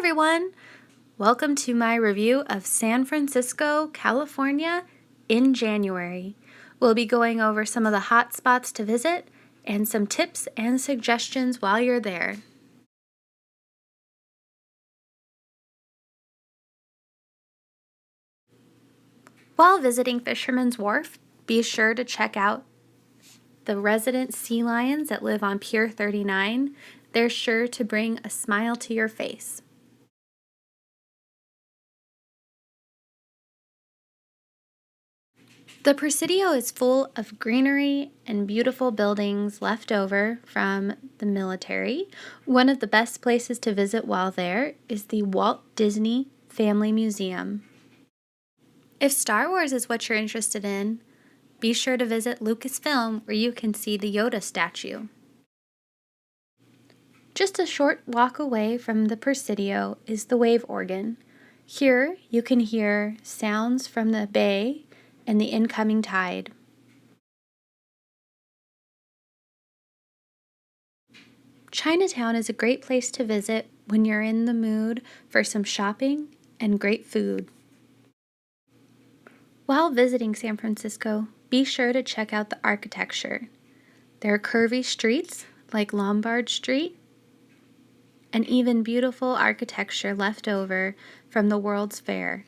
everyone! Welcome to my review of San Francisco, California in January. We'll be going over some of the hot spots to visit and some tips and suggestions while you're there. While visiting Fisherman's Warf, be sure to check out the resident sea lions that live on Pier 39. They're sure to bring a smile to your face. The Presidio is full of greenery and beautiful buildings left over from the military. One of the best places to visit while there is the Walt Disney Family Museum. If Star Wars is what you're interested in, be sure to visit Lucasfilm where you can see the Yoda statue. Just a short walk away from the Presidio is the wave organ. Here you can hear sounds from the bay and the incoming tide. Chinatown is a great place to visit when you're in the mood for some shopping and great food. While visiting San Francisco, be sure to check out the architecture. There are curvy streets like Lombard Street and even beautiful architecture left over from the World's Fair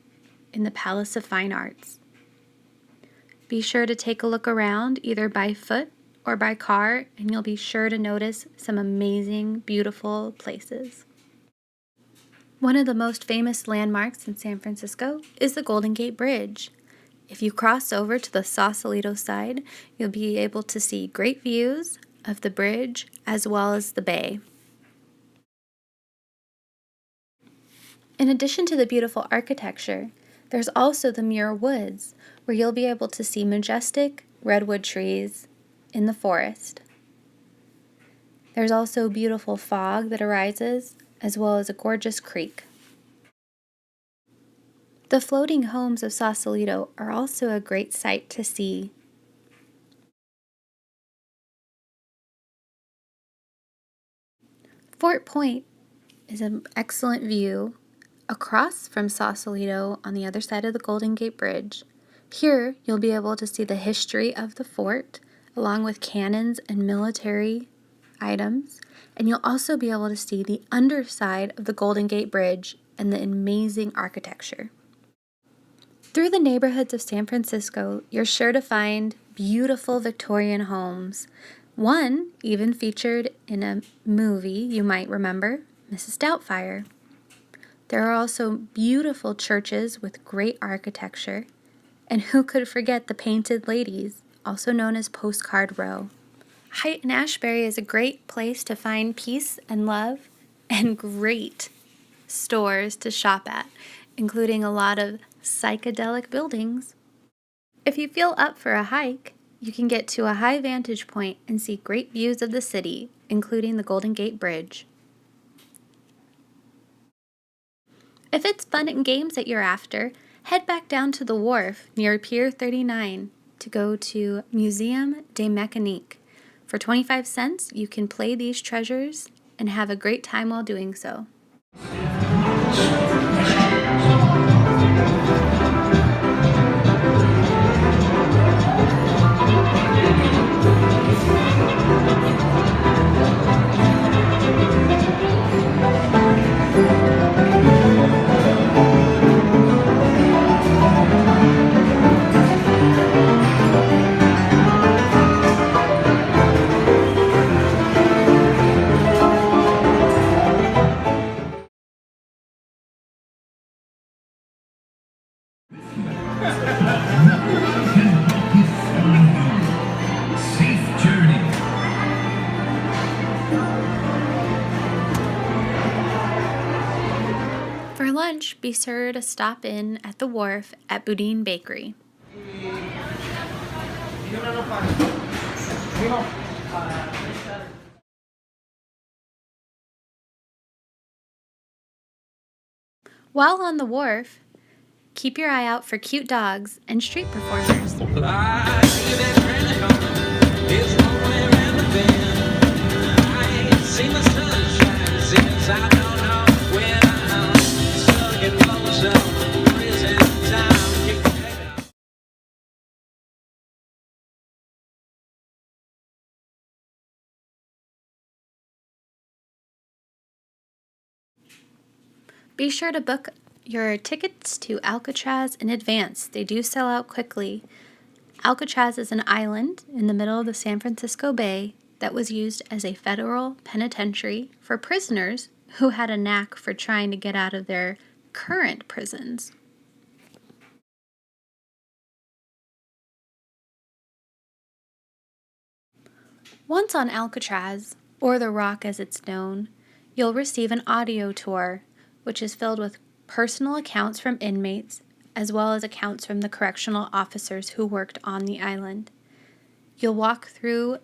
in the Palace of Fine Arts. Be sure to take a look around either by foot or by car, and you'll be sure to notice some amazing, beautiful places. One of the most famous landmarks in San Francisco is the Golden Gate Bridge. If you cross over to the Sausalito side, you'll be able to see great views of the bridge as well as the bay. In addition to the beautiful architecture, there's also the Muir Woods, where you'll be able to see majestic redwood trees in the forest. There's also beautiful fog that arises, as well as a gorgeous creek. The floating homes of Sausalito are also a great sight to see. Fort Point is an excellent view across from Sausalito on the other side of the Golden Gate Bridge. Here, you'll be able to see the history of the fort, along with cannons and military items, and you'll also be able to see the underside of the Golden Gate Bridge and the amazing architecture. Through the neighborhoods of San Francisco, you're sure to find beautiful Victorian homes. One even featured in a movie you might remember, Mrs. Doubtfire. There are also beautiful churches with great architecture. And who could forget the Painted Ladies, also known as Postcard Row. Haight-Ashbury is a great place to find peace and love and great stores to shop at, including a lot of psychedelic buildings. If you feel up for a hike, you can get to a high vantage point and see great views of the city, including the Golden Gate Bridge. If it's fun and games that you're after, head back down to the wharf near Pier 39 to go to Museum de Mécanique. For 25 cents, you can play these treasures and have a great time while doing so. For lunch, be sure to stop in at the wharf at Boudin Bakery. While on the wharf, keep your eye out for cute dogs and street performers. I ain't seen the sunshine since I don't know when. Be sure to book your tickets to Alcatraz in advance. They do sell out quickly. Alcatraz is an island in the middle of the San Francisco Bay that was used as a federal penitentiary for prisoners who had a knack for trying to get out of their current prisons. Once on Alcatraz, or the Rock as it's known, you'll receive an audio tour, which is filled with personal accounts from inmates, as well as accounts from the correctional officers who worked on the island. You'll walk through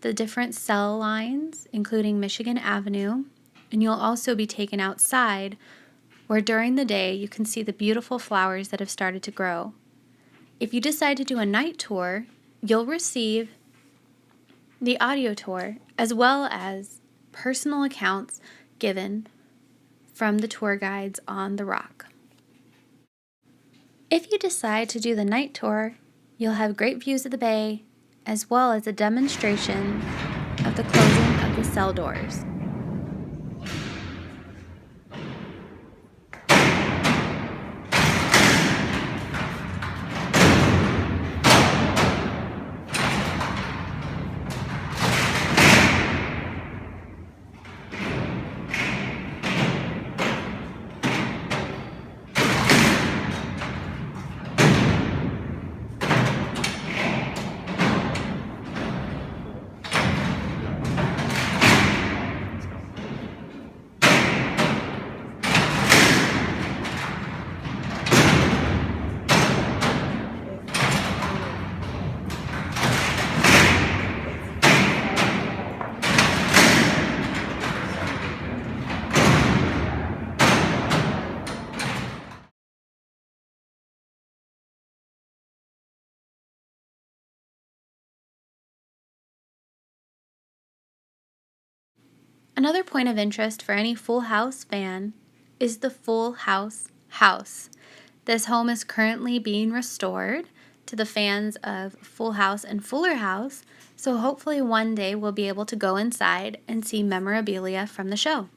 the different cell lines, including Michigan Avenue, and you'll also be taken outside, where during the day you can see the beautiful flowers that have started to grow. If you decide to do a night tour, you'll receive the audio tour, as well as personal accounts given from the tour guides on the Rock. If you decide to do the night tour, you'll have great views of the bay, as well as a demonstration of the closing of the cell doors. Another point of interest for any Full House fan is the Full House house. This home is currently being restored to the fans of Full House and Fuller House, so hopefully one day we'll be able to go inside and see memorabilia from the show.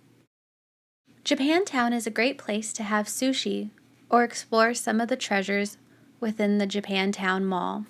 Japantown is a great place to have sushi or explore some of the treasures within the Japantown Mall.